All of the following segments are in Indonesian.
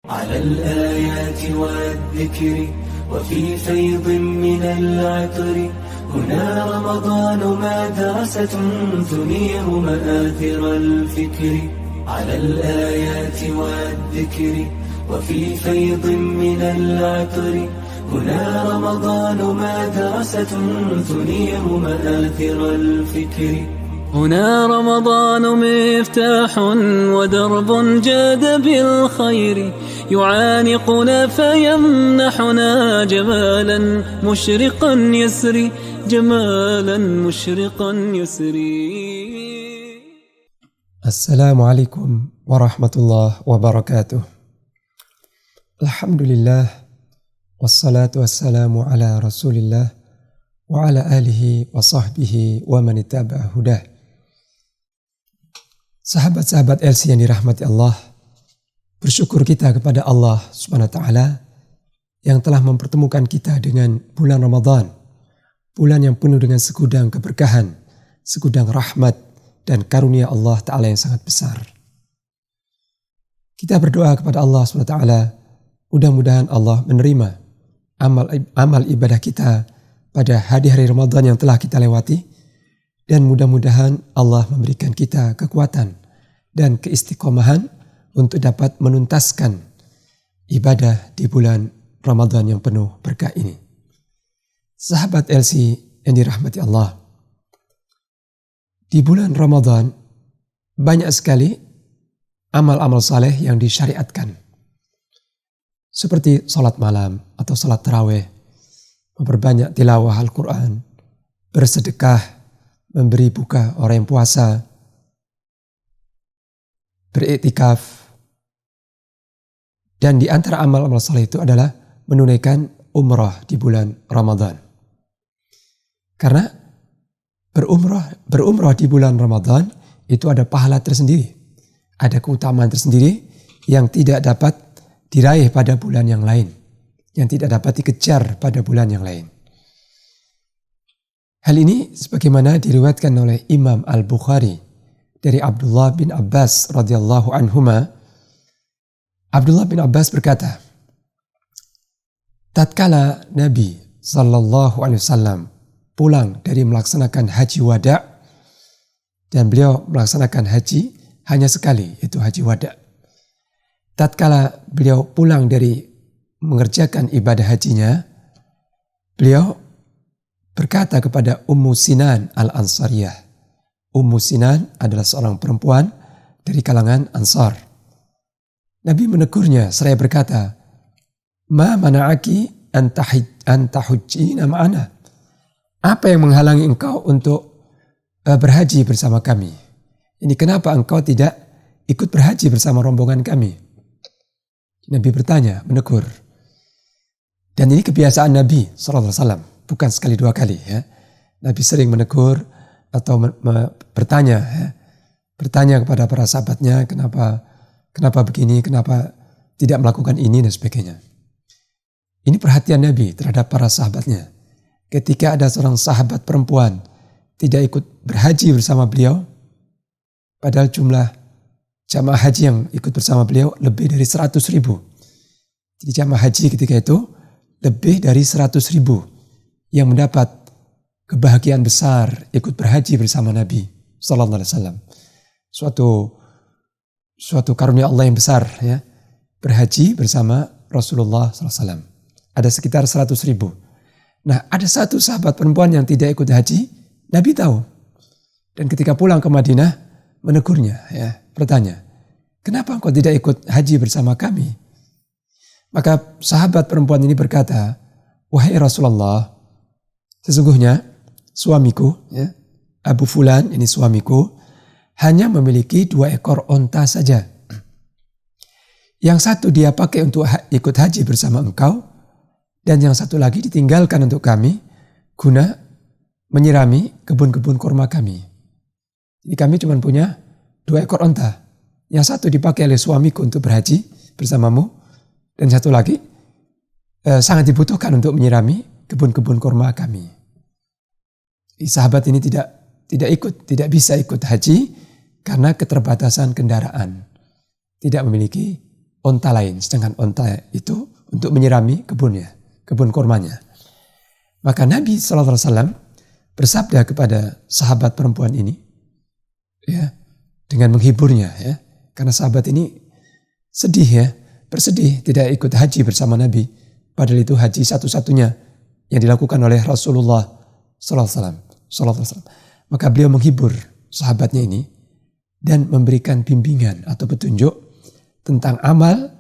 على الآيات والذكر وفي فيض من العطر هنا رمضان مدرسة تنير مآثر الفكر على الآيات والذكر وفي فيض من العطر هنا رمضان مدرسة تنير مآثر الفكر هنا رمضان مفتاح ودرب جاد بالخير يعانقنا فيمنحنا جمالا مشرقا يسري جمالا مشرقا يسري. السلام عليكم ورحمة الله وبركاته. الحمد لله والصلاة والسلام على رسول الله وعلى آله وصحbihi wa man ittaba'a hudah. Sahabat-sahabat LC yang dirahmati Allah, bersyukur kita kepada Allah Subhanahu wa taala yang telah mempertemukan kita dengan bulan Ramadan, bulan yang penuh dengan segudang keberkahan, segudang rahmat dan karunia Allah taala yang sangat besar. Kita berdoa kepada Allah Subhanahu wa taala, mudah-mudahan Allah menerima amal ibadah kita pada hari-hari Ramadan yang telah kita lewati, dan mudah-mudahan Allah memberikan kita kekuatan dan keistiqomahan untuk dapat menuntaskan ibadah di bulan Ramadan yang penuh berkah ini. Sahabat LC yang dirahmati Allah, di bulan Ramadan banyak sekali amal-amal saleh yang disyariatkan, seperti salat malam atau salat tarawih, memperbanyak tilawah Al-Quran, bersedekah, memberi buka orang yang puasa, beriktikaf, dan di antara amal-amal saleh itu adalah menunaikan umrah di bulan Ramadan. Karena berumrah di bulan Ramadan itu ada pahala tersendiri, ada keutamaan tersendiri yang tidak dapat diraih pada bulan yang lain, yang tidak dapat dikejar pada bulan yang lain. Hal ini sebagaimana diriwayatkan oleh Imam Al-Bukhari dari Abdullah bin Abbas radhiyallahu anhuma. Abdullah bin Abbas berkata, tatkala Nabi sallallahu alaihi wasallam pulang dari melaksanakan haji wada, dan beliau melaksanakan haji hanya sekali, yaitu haji wada. Tatkala beliau pulang dari mengerjakan ibadah hajinya, beliau berkata kepada Ummu Sinan Al-Ansariyah. Ummu Sinan adalah seorang perempuan dari kalangan Ansar. Nabi menegurnya seraya berkata, "Ma mana'aki an tahujjina ma'ana?" Apa yang menghalangi engkau untuk berhaji bersama kami? Ini kenapa engkau tidak ikut berhaji bersama rombongan kami? Nabi bertanya, menegur. Dan ini kebiasaan Nabi SAW, bukan sekali dua kali. Ya. Nabi sering menegur atau bertanya, ya. Bertanya kepada para sahabatnya, kenapa begini, kenapa tidak melakukan ini, dan sebagainya. Ini perhatian Nabi terhadap para sahabatnya. Ketika ada seorang sahabat perempuan tidak ikut berhaji bersama beliau, padahal jumlah jamaah haji yang ikut bersama beliau lebih dari 100.000. Jadi jamaah haji ketika itu lebih dari 100.000 yang mendapat kebahagiaan besar ikut berhaji bersama Nabi sallallahu alaihi wasallam. Suatu karunia Allah yang besar, ya. Berhaji bersama Rasulullah sallallahu alaihi wasallam. Ada sekitar 100.000. Nah, ada satu sahabat perempuan yang tidak ikut haji, Nabi tahu. Dan ketika pulang ke Madinah, menegurnya, ya, bertanya, "Kenapa engkau tidak ikut haji bersama kami?" Maka sahabat perempuan ini berkata, "Wahai Rasulullah, sesungguhnya suamiku, ya, Abu Fulan, ini suamiku, hanya memiliki 2 ekor onta saja. Yang satu dia pakai untuk ikut haji bersama engkau, dan yang satu lagi ditinggalkan untuk kami guna menyirami kebun-kebun kurma kami. Jadi kami cuma punya 2 ekor onta. Yang satu dipakai oleh suamiku untuk berhaji bersamamu, dan satu lagi sangat dibutuhkan untuk menyirami kebun-kebun kurma kami." Sahabat ini tidak bisa ikut haji karena keterbatasan kendaraan, tidak memiliki onta lain, sedangkan onta itu untuk menyirami kebunnya, kebun kurmanya. Maka Nabi SAW bersabda kepada sahabat perempuan ini, ya, dengan menghiburnya, ya, karena sahabat ini sedih, ya, bersedih tidak ikut haji bersama Nabi, padahal itu haji satu-satunya yang dilakukan oleh Rasulullah SAW. Maka beliau menghibur sahabatnya ini dan memberikan bimbingan atau petunjuk tentang amal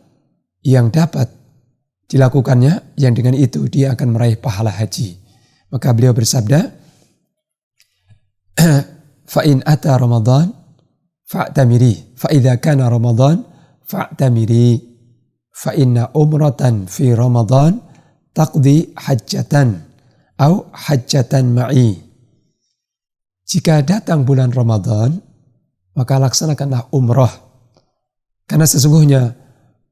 yang dapat dilakukannya, yang dengan itu dia akan meraih pahala haji. Maka beliau bersabda, fa in ata Ramadan fa'tamiri, fa idza kana Ramadan fa'tamiri, fa inna umratan fi Ramadan taqdi hajjatan au hajjatan ma'i. Jika datang bulan Ramadan, maka laksanakanlah umrah. Karena sesungguhnya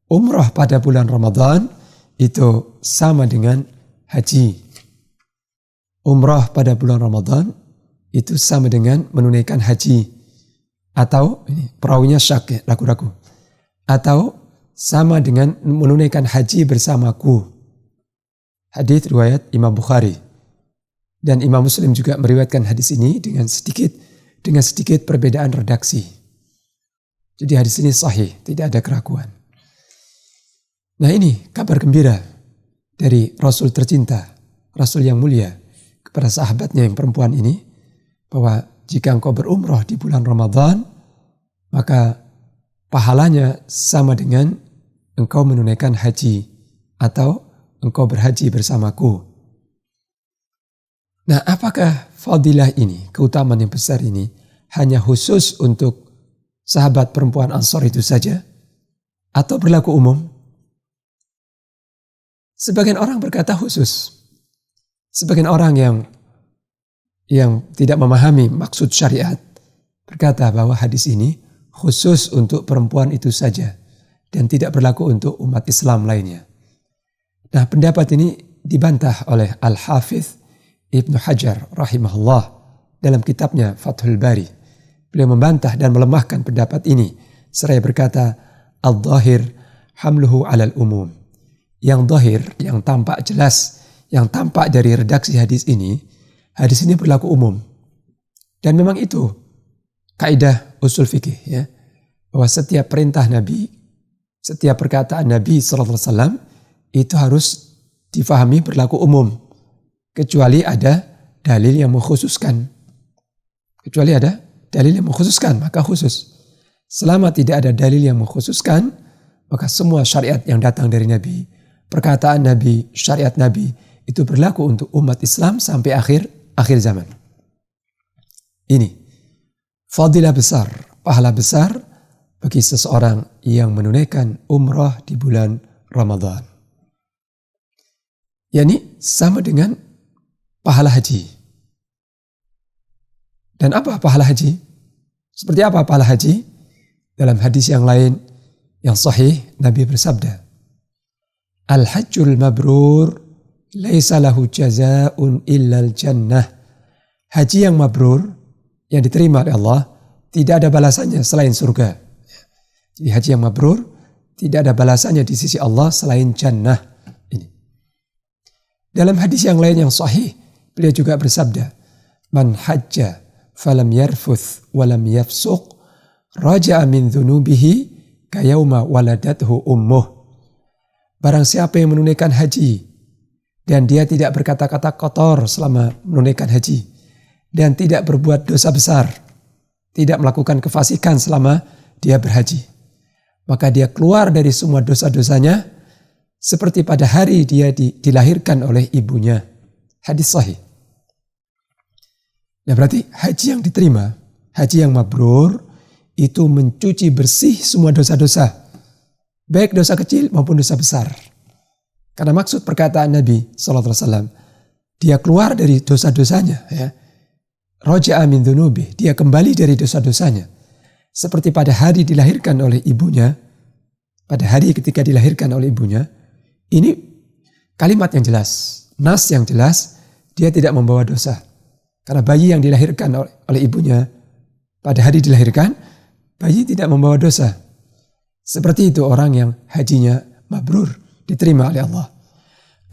umrah pada bulan Ramadan itu sama dengan haji. Umrah pada bulan Ramadan itu sama dengan menunaikan haji. Atau, ini perawinya syak, ya, ragu-ragu. Atau sama dengan menunaikan haji bersamaku. Hadits riwayat Imam Bukhari. Dan Imam Muslim juga meriwayatkan hadis ini dengan sedikit perbedaan redaksi. Jadi hadis ini sahih, tidak ada keraguan. Nah, ini kabar gembira dari Rasul tercinta, Rasul yang mulia, kepada sahabatnya yang perempuan ini, bahwa jika engkau berumrah di bulan Ramadan, maka pahalanya sama dengan engkau menunaikan haji atau engkau berhaji bersamaku. Nah, apakah fadilah ini, keutamaan yang besar ini, hanya khusus untuk sahabat perempuan Ansor itu saja? Atau berlaku umum? Sebagian orang berkata khusus. Sebagian orang yang tidak memahami maksud syariat berkata bahwa hadis ini khusus untuk perempuan itu saja dan tidak berlaku untuk umat Islam lainnya. Nah, pendapat ini dibantah oleh Al-Hafidh Ibnu Hajar rahimahullah dalam kitabnya Fathul Bari. Beliau membantah dan melemahkan pendapat ini seraya berkata, al-dhahir hamluhu alal umum. Yang dhahir, yang tampak jelas, yang tampak dari redaksi hadis ini berlaku umum. Dan memang itu kaidah usul fikih, ya, bahwa setiap perintah Nabi, setiap perkataan Nabi SAW itu harus difahami berlaku umum. Kecuali ada dalil yang mengkhususkan. Maka khusus. Selama tidak ada dalil yang mengkhususkan, maka semua syariat yang datang dari Nabi, perkataan Nabi, syariat Nabi, itu berlaku untuk umat Islam sampai akhir zaman. Ini fadilah besar, pahala besar bagi seseorang yang menunaikan umrah di bulan Ramadan. Yani sama dengan pahala haji. Dan apa pahala haji? Seperti apa pahala haji? Dalam hadis yang lain yang sahih, Nabi bersabda, Al-hajjul mabrur laisa lahu jazaa'un illal jannah. Haji yang mabrur, yang diterima oleh Allah, tidak ada balasannya selain surga. Jadi haji yang mabrur tidak ada balasannya di sisi Allah selain jannah. Ini. Dalam hadis yang lain yang sahih, beliau juga bersabda, Man hajja falam yarfuth walam yafsuq raja'a min dhunubihi kayawma waladathu ummuh. Barang siapa yang menunaikan haji dan dia tidak berkata-kata kotor selama menunaikan haji dan tidak berbuat dosa besar, tidak melakukan kefasikan selama dia berhaji, maka dia keluar dari semua dosa-dosanya seperti pada hari dia dilahirkan oleh ibunya. Hadis sahih. Nah, berarti haji yang diterima, haji yang mabrur, itu mencuci bersih semua dosa-dosa, baik dosa kecil maupun dosa besar. Karena maksud perkataan Nabi SAW, dia keluar dari dosa-dosanya, ya. Raja'a min dhunubi, dia kembali dari dosa-dosanya. Seperti pada hari dilahirkan oleh ibunya, pada hari ketika dilahirkan oleh ibunya, ini kalimat yang jelas, nas yang jelas, dia tidak membawa dosa. Karena bayi yang dilahirkan oleh ibunya, pada hari dilahirkan, bayi tidak membawa dosa. Seperti itu orang yang hajinya mabrur, diterima oleh Allah.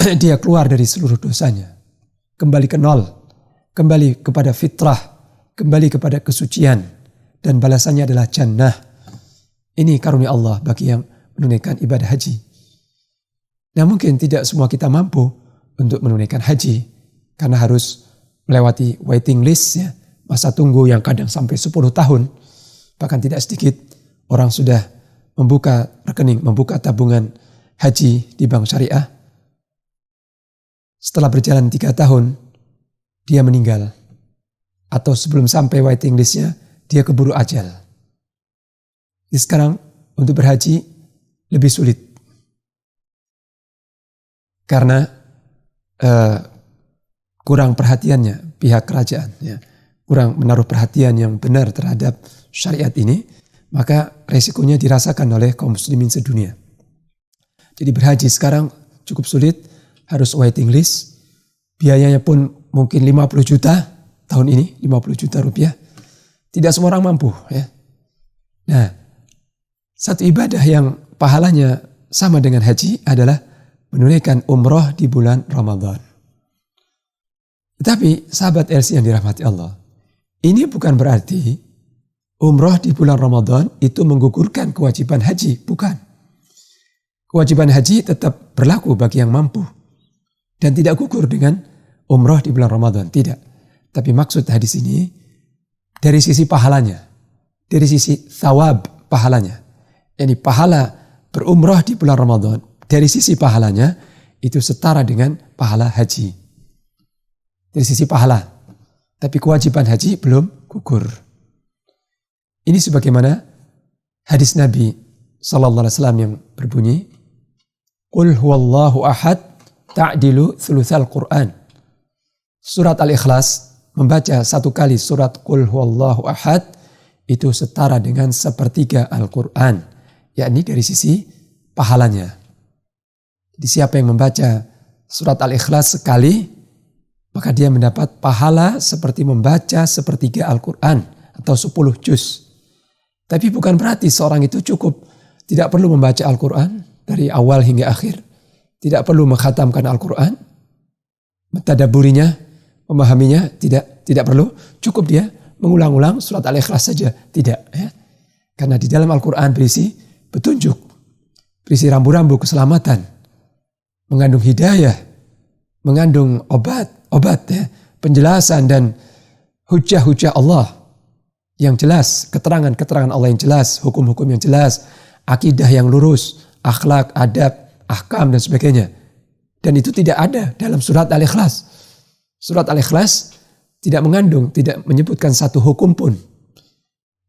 Dia keluar dari seluruh dosanya, kembali ke nol, kembali kepada fitrah, kembali kepada kesucian, dan balasannya adalah jannah. Ini karunia Allah bagi yang menunaikan ibadah haji. Nah, mungkin tidak semua kita mampu untuk menunaikan haji, karena harus melewati waiting list, ya, masa tunggu yang kadang sampai 10 tahun. Bahkan tidak sedikit orang sudah membuka rekening, membuka tabungan haji di bank syariah. Setelah berjalan 3 tahun, dia meninggal. Atau sebelum sampai waiting listnya, dia keburu ajal. Jadi sekarang untuk berhaji lebih sulit. Karena kurang perhatiannya pihak kerajaan, ya, kurang menaruh perhatian yang benar terhadap syariat ini, maka resikonya dirasakan oleh kaum muslimin sedunia. Jadi berhaji sekarang cukup sulit, harus waiting list, biayanya pun mungkin 50 juta tahun ini, 50 juta rupiah. Tidak semua orang mampu, ya. Nah, satu ibadah yang pahalanya sama dengan haji adalah menunaikan umroh di bulan Ramadan. Tetapi sahabat LC yang dirahmati Allah, ini bukan berarti umroh di bulan Ramadan itu menggugurkan kewajiban haji, bukan. Kewajiban haji tetap berlaku bagi yang mampu dan tidak gugur dengan umroh di bulan Ramadan, tidak. Tapi maksud hadis ini dari sisi pahalanya, dari sisi thawab pahalanya. Yani pahala berumroh di bulan Ramadan, dari sisi pahalanya itu setara dengan pahala haji. Dari sisi pahala. Tapi kewajiban haji belum gugur. Ini sebagaimana hadis Nabi sallallahu alaihi wasallam yang berbunyi, "Qul huwallahu ahad ta'dilu thulutsal Qur'an." Surat Al-Ikhlas, membaca satu kali surat Qul huwallahu ahad itu setara dengan sepertiga Al-Qur'an, yakni dari sisi pahalanya. Jadi siapa yang membaca surat Al-Ikhlas sekali, maka dia mendapat pahala seperti membaca sepertiga Al-Quran atau 10 juz. Tapi bukan berarti seorang itu cukup tidak perlu membaca Al-Quran dari awal hingga akhir. Tidak perlu mengkhatamkan Al-Quran, mentadaburinya, memahaminya, tidak perlu. Cukup dia mengulang-ulang surat Al-Ikhlas saja. Tidak, ya. Karena di dalam Al-Quran berisi petunjuk, berisi rambu-rambu keselamatan, mengandung hidayah, mengandung obat, ya, penjelasan dan hujah-hujah Allah yang jelas, keterangan-keterangan Allah yang jelas, hukum-hukum yang jelas, akidah yang lurus, akhlak, adab, ahkam dan sebagainya. Dan itu tidak ada dalam surat Al-Ikhlas. Surat Al-Ikhlas tidak mengandung, tidak menyebutkan satu hukum pun,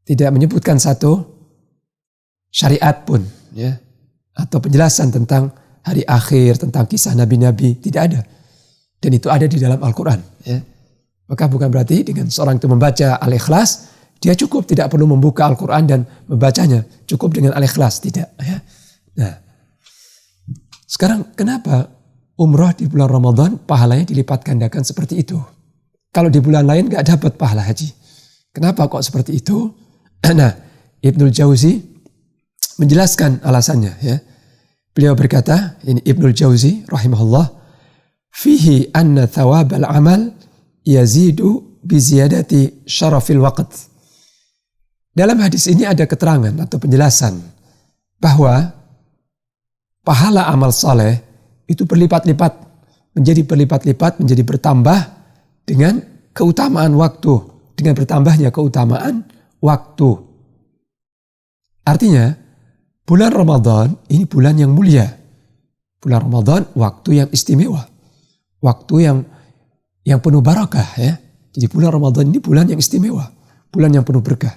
tidak menyebutkan satu syariat pun, ya, atau penjelasan tentang hari akhir, tentang kisah nabi-nabi, tidak ada. Dan itu ada di dalam Al-Quran, ya. Maka bukan berarti dengan seorang itu membaca Al-Ikhlas, dia cukup tidak perlu membuka Al-Quran dan membacanya, cukup dengan Al-Ikhlas, tidak, ya. Nah, sekarang kenapa umrah di bulan Ramadan pahalanya dilipat gandakan seperti itu? Kalau di bulan lain gak dapat pahala haji. Kenapa kok seperti itu? Nah, Ibnul Jauzi menjelaskan alasannya, ya. Beliau berkata, ini Ibnul Jauzi rahimahullah, fihi anna thawab al-amal yazidu biziyadati syarafil waqt. Dalam hadis ini ada keterangan atau penjelasan bahwa pahala amal saleh itu berlipat-lipat, menjadi berlipat-lipat, menjadi bertambah dengan keutamaan waktu, dengan bertambahnya keutamaan waktu. Artinya, bulan Ramadan ini bulan yang mulia. Bulan Ramadan waktu yang istimewa. Waktu yang penuh barakah, ya. Jadi bulan Ramadan ini bulan yang istimewa, bulan yang penuh berkah.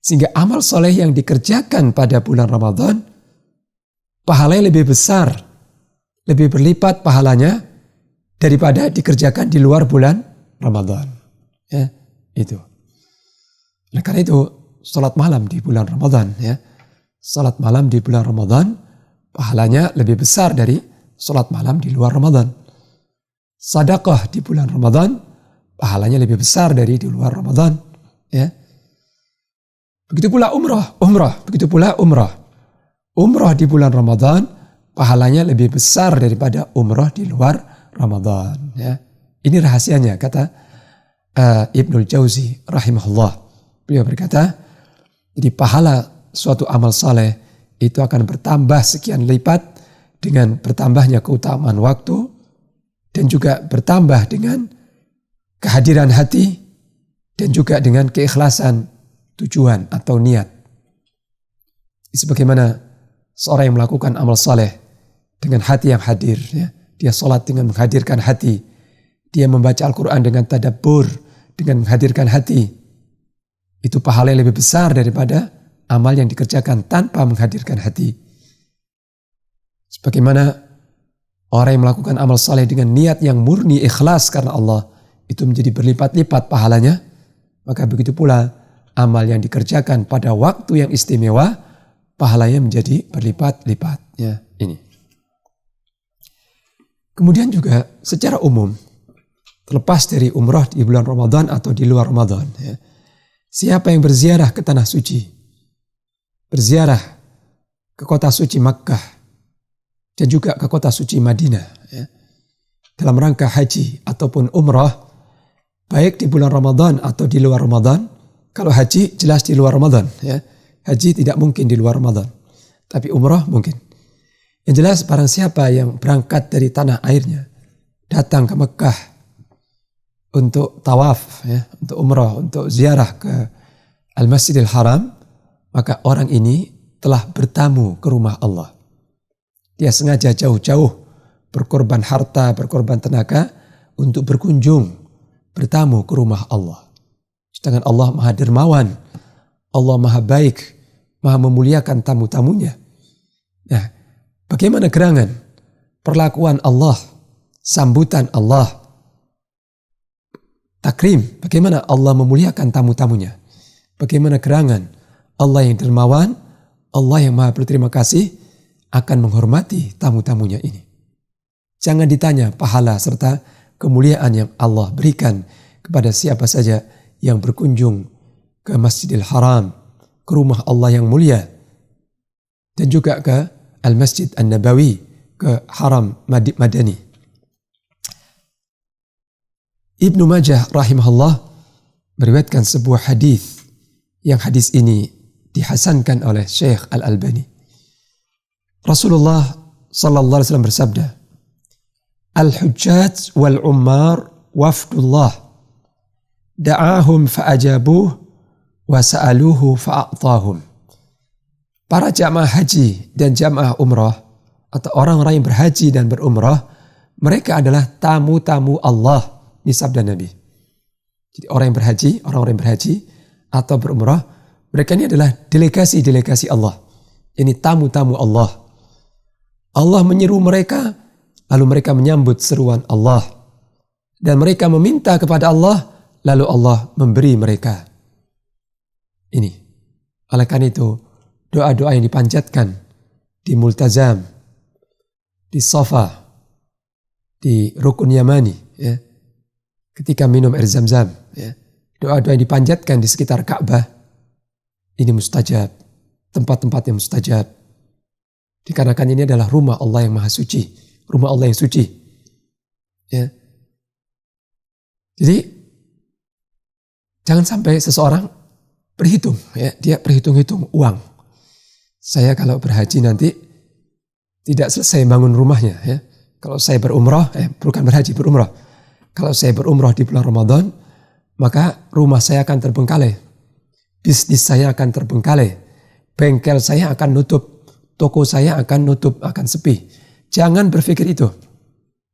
Sehingga amal soleh yang dikerjakan pada bulan Ramadan pahalanya lebih besar, lebih berlipat pahalanya daripada dikerjakan di luar bulan Ramadan. Ya, itu. Nah, karena itu salat malam di bulan Ramadan, ya. Salat malam di bulan Ramadan pahalanya lebih besar dari salat malam di luar Ramadan. Sedekah di bulan Ramadan pahalanya lebih besar dari di luar Ramadan, ya. Begitu pula umrah, begitu pula umrah. umroh di bulan Ramadan pahalanya lebih besar daripada umroh di luar Ramadan. Ya. Ini rahasianya, kata Ibnul Jauzi rahimahullah. Beliau berkata, jadi pahala suatu amal saleh itu akan bertambah sekian lipat dengan bertambahnya keutamaan waktu dan juga bertambah dengan kehadiran hati dan juga dengan keikhlasan tujuan atau niat. Sebagaimana seorang yang melakukan amal saleh dengan hati yang hadir, ya. Dia sholat dengan menghadirkan hati, dia membaca Al-Quran dengan tadabbur, dengan menghadirkan hati. Itu pahala yang lebih besar daripada amal yang dikerjakan tanpa menghadirkan hati. Sebagaimana orang yang melakukan amal saleh dengan niat yang murni ikhlas karena Allah, itu menjadi berlipat-lipat pahalanya. Maka begitu pula amal yang dikerjakan pada waktu yang istimewa, pahalanya menjadi berlipat-lipat. Ya, ini. Kemudian juga secara umum, terlepas dari umrah di bulan Ramadan atau di luar Ramadan, ya, siapa yang berziarah ke tanah suci, berziarah ke kota suci Makkah dan juga ke kota suci Madinah, ya, dalam rangka haji ataupun umrah, baik di bulan Ramadan atau di luar Ramadan. Kalau haji jelas di luar Ramadan, ya. Haji tidak mungkin di luar Ramadan, tapi umrah mungkin. Yang jelas barang siapa yang berangkat dari tanah airnya, datang ke Mekah untuk tawaf, ya, untuk umrah, untuk ziarah ke Al-Masjidil Haram, maka orang ini telah bertamu ke rumah Allah. Dia sengaja jauh-jauh berkorban harta, berkorban tenaga untuk berkunjung, bertamu ke rumah Allah. Sedangkan Allah Maha Dermawan, Allah Maha Baik, Maha memuliakan tamu-tamunya. Nah, bagaimana gerangan perlakuan Allah, sambutan Allah, takrim, bagaimana Allah memuliakan tamu-tamunya, bagaimana gerangan Allah yang dermawan, Allah yang maha berterima kasih akan menghormati tamu-tamunya ini. Jangan ditanya pahala serta kemuliaan yang Allah berikan kepada siapa saja yang berkunjung ke Masjidil Haram, ke rumah Allah yang mulia, dan juga ke Al-Masjid An-Nabawi, ke Haram Madani. Ibnu Majah rahimahullah meriwayatkan sebuah hadis, yang hadis ini dihasankan oleh Syekh Al-Albani. Rasulullah sallallahu alaihi wasallam bersabda, "Al-hujjaj wal ummar wafdullah, da'ahum fa'ajabuh wa sa'aluhu fa'a'tahum." Para jamaah haji dan jamaah umrah atau orang-orang yang berhaji dan berumrah, mereka adalah tamu-tamu Allah, ini sabda Nabi. Jadi orang-orang yang berhaji atau berumrah, mereka ini adalah delegasi-delegasi Allah. Ini tamu-tamu Allah. Allah menyeru mereka, lalu mereka menyambut seruan Allah. Dan mereka meminta kepada Allah, lalu Allah memberi mereka. Ini. Oleh karena itu, doa-doa yang dipanjatkan di Multazam, di Safa, di Rukun Yamani, ya, ketika minum air Zam-Zam, ya, doa-doa yang dipanjatkan di sekitar Ka'bah, ini mustajab, tempat-tempat yang mustajab. Dikarenakan ini adalah rumah Allah yang maha suci, rumah Allah yang suci. Ya. Jadi, jangan sampai seseorang berhitung, ya, dia berhitung-hitung uang. Saya kalau berhaji nanti tidak selesai bangun rumahnya, ya. Kalau saya berumrah, bukan berhaji, berumrah. Kalau saya berumrah di bulan Ramadan, maka rumah saya akan terbengkalai. Bisnis saya akan terbengkalai. Bengkel saya akan nutup. Toko saya akan nutup, akan sepi. Jangan berpikir itu.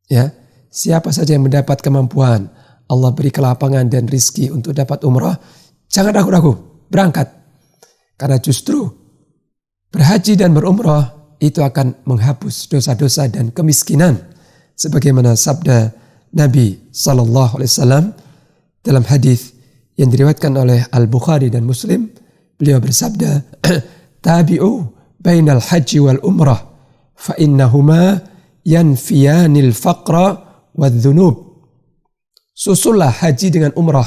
Ya, siapa saja yang mendapat kemampuan, Allah beri kelapangan dan rizki untuk dapat umrah, jangan ragu-ragu, berangkat. Karena justru berhaji dan berumrah itu akan menghapus dosa-dosa dan kemiskinan, sebagaimana sabda Nabi sallallahu alaihi wasallam dalam hadis yang diriwayatkan oleh Al-Bukhari dan Muslim. Beliau bersabda, "Tabi'u bainal haji wal umrah fa innahuma yanfiyanil faqra wadh-dhunub." Susullah haji dengan umrah.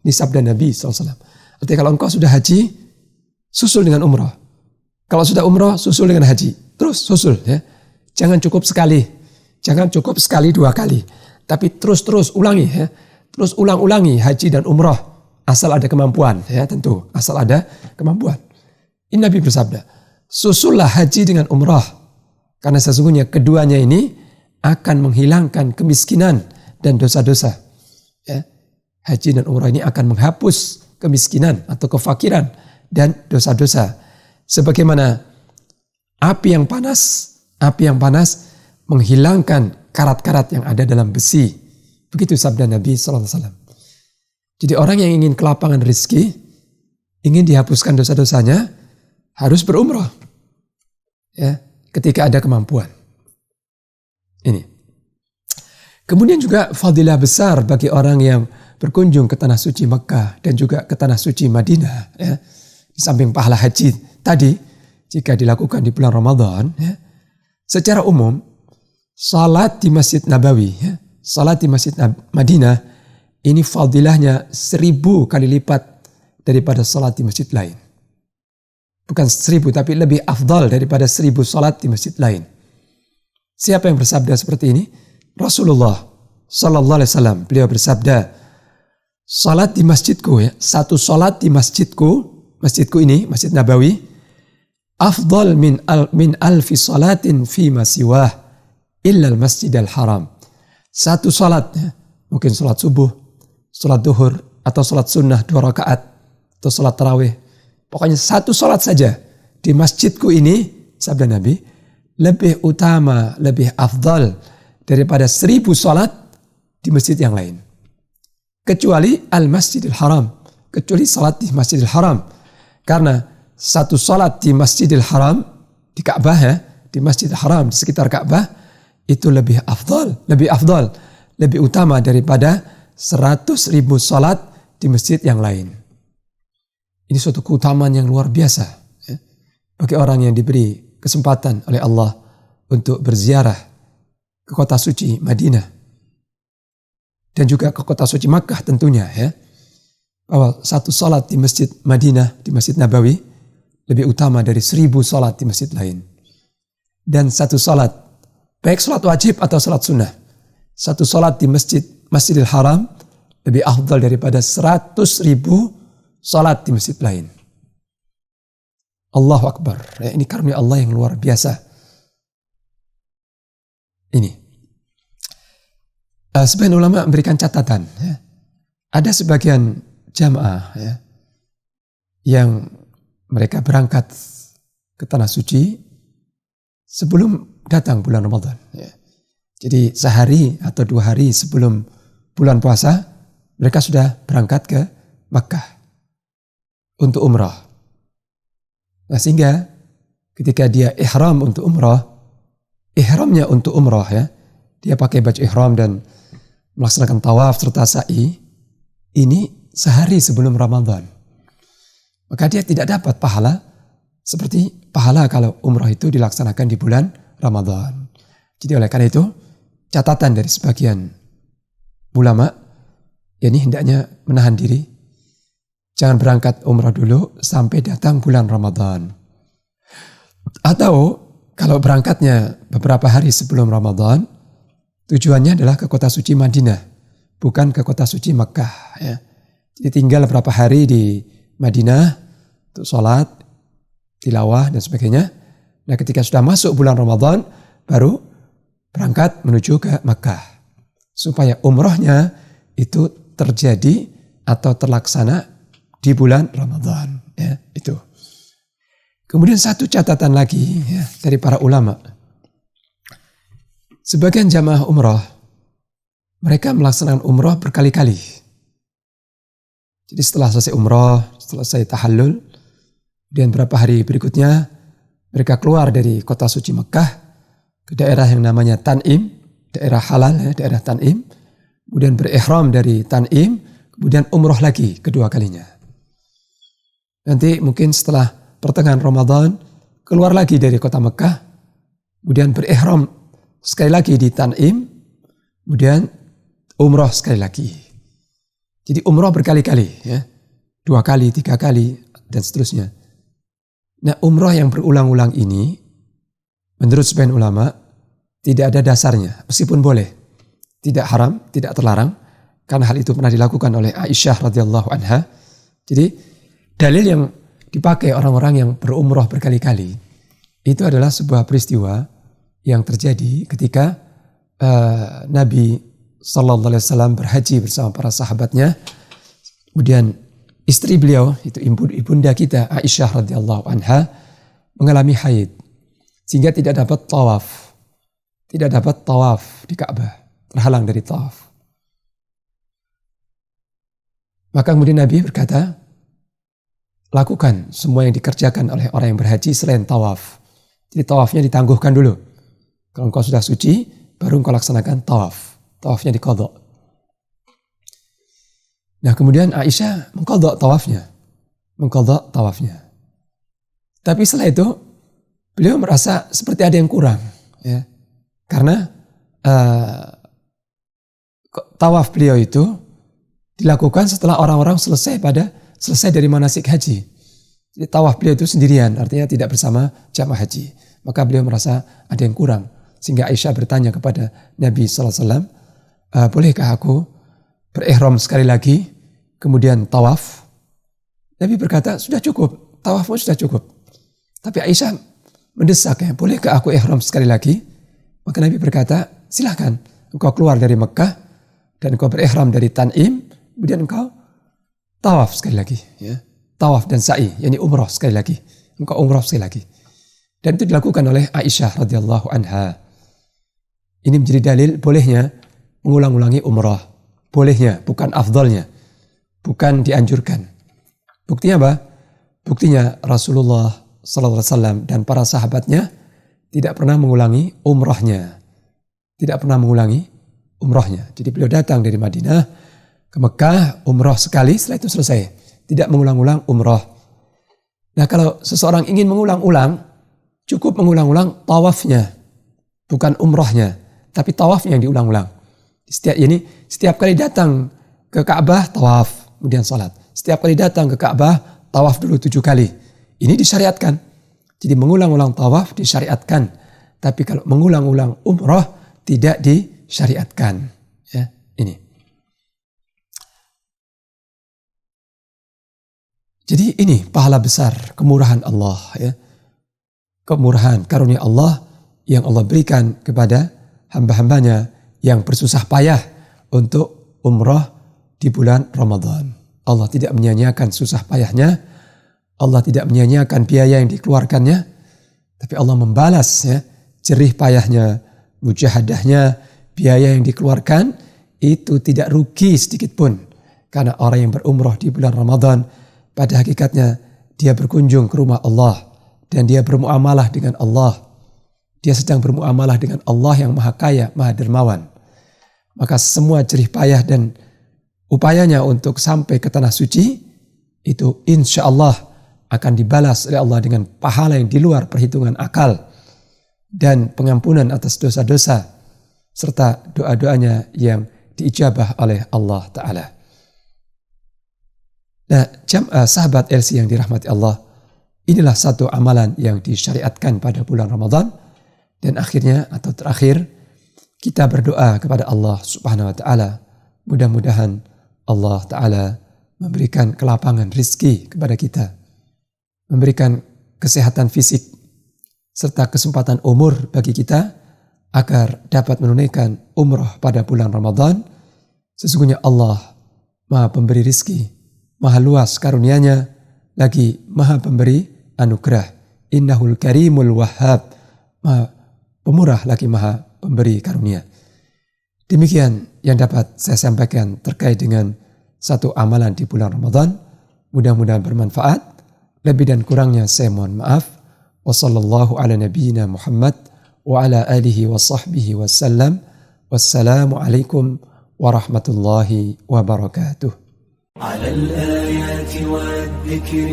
Ini sabda Nabi sallallahu alaihi wasallam. Artinya kalau engkau sudah haji, susul dengan umrah. Kalau sudah umroh, susul dengan haji. Terus susul ya. Jangan cukup sekali. Jangan cukup sekali 2 kali. Tapi terus ulangi ya. Terus ulang-ulangi haji dan umroh. Asal ada kemampuan ya, tentu. Asal ada kemampuan. Ini Nabi bersabda, susullah haji dengan umroh. Karena sesungguhnya keduanya ini akan menghilangkan kemiskinan dan dosa-dosa. Ya. Haji dan umroh ini akan menghapus kemiskinan atau kefakiran dan dosa-dosa. Sebagaimana api yang panas menghilangkan karat-karat yang ada dalam besi. Begitu sabda Nabi SAW. Jadi orang yang ingin kelapangan rezeki, ingin dihapuskan dosa-dosanya, harus berumrah. Ya, ketika ada kemampuan. Ini. Kemudian juga fadilah besar bagi orang yang berkunjung ke tanah suci Mekah dan juga ke tanah suci Madinah. Ya. Di samping pahala haji tadi, jika dilakukan di bulan Ramadan, ya, secara umum, salat di Masjid Nabawi, ya, salat di Masjid Madinah, ini fadilahnya 1000 kali lipat daripada salat di masjid lain. Bukan 1000, tapi lebih afdal daripada 1000 salat di masjid lain. Siapa yang bersabda seperti ini? Rasulullah Sallallahu Alaihi Wasallam. Beliau bersabda, salat di masjidku, ya, satu salat di masjidku ini, Masjid Nabawi, afdal min alfi salatin fima siwah illa al-masjid al-haram. Satu salat, ya, mungkin salat subuh, salat duhur, atau salat sunnah 2 rakaat, atau salat tarawih. Pokoknya satu salat saja di masjidku ini, sabda Nabi, lebih utama, lebih afdal daripada 1000 salat di masjid yang lain. Kecuali al-masjidil haram, kecuali salat di masjidil haram. Karena satu salat di masjidil haram, di Ka'bah, ya, di masjidil haram, di sekitar Ka'bah, itu lebih afdal, lebih utama daripada 100.000 salat di masjid yang lain. Ini suatu keutamaan yang luar biasa, ya, bagi orang yang diberi kesempatan oleh Allah untuk berziarah ke kota suci Madinah dan juga ke kota suci Makkah tentunya, ya, bahwa satu salat di Masjid Madinah, di Masjid Nabawi, lebih utama dari 1000 salat di masjid lain. Dan satu salat, baik salat wajib atau salat sunnah, satu salat di Masjidil Haram lebih afdal daripada 100.000 salat di masjid lain. Allahu Akbar. Ya, ini karunia Allah yang luar biasa. Ini. Sebagian ulama memberikan catatan. Ya. Ada sebagian jamaah, ya, yang mereka berangkat ke tanah suci sebelum datang bulan Ramadan. Ya. Jadi sehari atau 2 hari sebelum bulan puasa, mereka sudah berangkat ke Makkah untuk umrah. Nah, sehingga ketika dia ihram untuk umrah, ihramnya untuk umrah, ya, dia pakai baju ihram dan melaksanakan tawaf serta sa'i, ini sehari sebelum Ramadan. Maka dia tidak dapat pahala seperti pahala kalau umrah itu dilaksanakan di bulan Ramadan. Jadi oleh karena itu, catatan dari sebagian ulama, ya, ini hendaknya menahan diri. Jangan berangkat umrah dulu sampai datang bulan Ramadan. Atau kalau berangkatnya beberapa hari sebelum Ramadan, tujuannya adalah ke kota suci Madinah, bukan ke kota suci Makkah, ya. Jadi tinggal beberapa hari di Madinah untuk sholat, tilawah dan sebagainya. Nah, ketika sudah masuk bulan Ramadan, baru berangkat menuju ke Makkah. Supaya umrohnya itu terjadi atau terlaksana di bulan Ramadan. Ya, itu. Kemudian satu catatan lagi, ya, dari para ulama. Sebagian jamaah umroh, mereka melaksanakan umroh berkali-kali. Jadi setelah selesai umroh, selesai tahallul, dan beberapa hari berikutnya mereka keluar dari kota suci Mekah ke daerah yang namanya Tan'im, daerah halal, ya, daerah Tan'im, kemudian berihram dari Tan'im, kemudian umroh lagi kedua kalinya. Nanti mungkin setelah pertengahan Ramadan keluar lagi dari kota Mekah, kemudian berihram sekali lagi di Tan'im, kemudian umroh sekali lagi. Jadi umroh berkali-kali, ya, 2 kali, 3 kali, dan seterusnya. Nah, umroh yang berulang-ulang ini, menurut sebagian ulama, tidak ada dasarnya, meskipun boleh. Tidak haram, tidak terlarang, karena hal itu pernah dilakukan oleh Aisyah radhiyallahu anha. Jadi, dalil yang dipakai orang-orang yang berumroh berkali-kali, itu adalah sebuah peristiwa yang terjadi ketika Nabi Sallallahu Alaihi Wasallam berhaji bersama para sahabatnya. Kemudian istri beliau, itu ibunda kita Aisyah radhiyallahu anha, mengalami haid sehingga tidak dapat tawaf. Tidak dapat tawaf di Ka'bah, terhalang dari tawaf. Maka kemudian Nabi berkata, lakukan semua yang dikerjakan oleh orang yang berhaji selain tawaf. Jadi tawafnya ditangguhkan dulu. Kalau engkau sudah suci, baru engkau laksanakan tawaf. Tawafnya diqadha. Nah, kemudian Aisyah mengqadha tawafnya. Tapi setelah itu, beliau merasa seperti ada yang kurang. Ya. Karena tawaf beliau itu dilakukan setelah orang-orang selesai dari manasik haji. Jadi tawaf beliau itu sendirian, artinya tidak bersama jamaah haji. Maka beliau merasa ada yang kurang. Sehingga Aisyah bertanya kepada Nabi SAW, bolehkah aku berihram sekali lagi, kemudian tawaf? Nabi berkata, sudah cukup, tawafmu sudah cukup. Tapi Aisyah mendesak, bolehkah aku ihram sekali lagi? Maka Nabi berkata, silahkan, engkau keluar dari Mekah, dan engkau berihram dari Tan'im, kemudian engkau tawaf sekali lagi. Ya. Tawaf dan sa'i, yakni umrah sekali lagi. Engkau umrah sekali lagi. Dan itu dilakukan oleh Aisyah radhiyallahu anha. Ini menjadi dalil bolehnya mengulang-ulangi umrah. Bolehnya, bukan afdalnya. Bukan dianjurkan. Buktinya apa? Buktinya Rasulullah SAW dan para sahabatnya tidak pernah mengulangi umrahnya. Tidak pernah mengulangi umrahnya. Jadi beliau datang dari Madinah ke Mekah, umrah sekali, setelah itu selesai. Tidak mengulang-ulang umrah. Nah, kalau seseorang ingin mengulang-ulang, cukup mengulang-ulang tawafnya. Bukan umrahnya, tapi tawafnya yang diulang-ulang. Setiap kali datang ke Ka'bah, tawaf, kemudian salat. Setiap kali datang ke Ka'bah, tawaf dulu 7 kali. Ini disyariatkan. Jadi mengulang-ulang tawaf disyariatkan. Tapi kalau mengulang-ulang umrah, tidak disyariatkan. Ya, ini. Jadi ini pahala besar, kemurahan Allah. Ya. Kemurahan, karunia Allah yang Allah berikan kepada hamba-hambanya yang bersusah payah untuk umrah di bulan Ramadan. Allah tidak menyia-nyiakan susah payahnya. Allah tidak menyia-nyiakan biaya yang dikeluarkannya. Tapi Allah membalas ya, jerih payahnya, mujahadahnya, biaya yang dikeluarkan itu tidak rugi sedikit pun. Karena orang yang berumrah di bulan Ramadan pada hakikatnya dia berkunjung ke rumah Allah dan dia bermuamalah dengan Allah. Dia sedang bermuamalah dengan Allah yang maha kaya, maha dermawan. Maka semua jerih payah dan upayanya untuk sampai ke tanah suci itu insya Allah akan dibalas oleh Allah dengan pahala yang di luar perhitungan akal dan pengampunan atas dosa-dosa serta doa-doanya yang diijabah oleh Allah Ta'ala. Nah, sahabat LC yang dirahmati Allah, inilah satu amalan yang disyariatkan pada bulan Ramadan. Dan akhirnya atau terakhir kita berdoa kepada Allah Subhanahu wa Ta'ala. Mudah-mudahan Allah Ta'ala memberikan kelapangan rizki kepada kita, memberikan kesehatan fisik serta kesempatan umur bagi kita agar dapat menunaikan umrah pada bulan Ramadan. Sesungguhnya Allah maha pemberi rizki, maha luas karunia-Nya, lagi maha pemberi anugerah. Innahul karimul wahhab, maha pemurah lagi maha pemberi karunia. Demikian yang dapat saya sampaikan terkait dengan satu amalan di bulan Ramadan. Mudah-mudahan bermanfaat. Lebih dan kurangnya saya mohon maaf. Wassallallahu ala nabiyyina Muhammad wa ala alihi wa sahbihi wasallam. Wassalamualaikum warahmatullahi wabarakatuh. على الآيات والذكر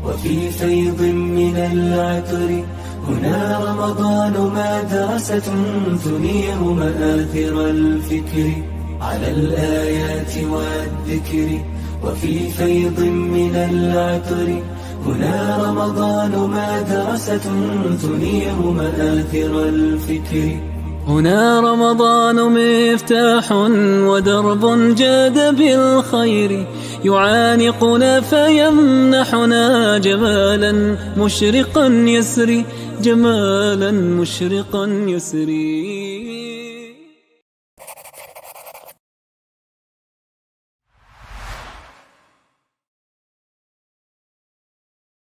وفي فيض من العطر هنا رمضان مدرسة تنير مآثر الفكر على الآيات والذكر وفي فيض من العطر هنا رمضان مدرسة تنير مآثر الفكر. هنا رمضان مفتاح ودرب جاد بالخير، يعانقنا فيمنحنا جمالا مشرقا يسري، جمالا مشرقا يسري.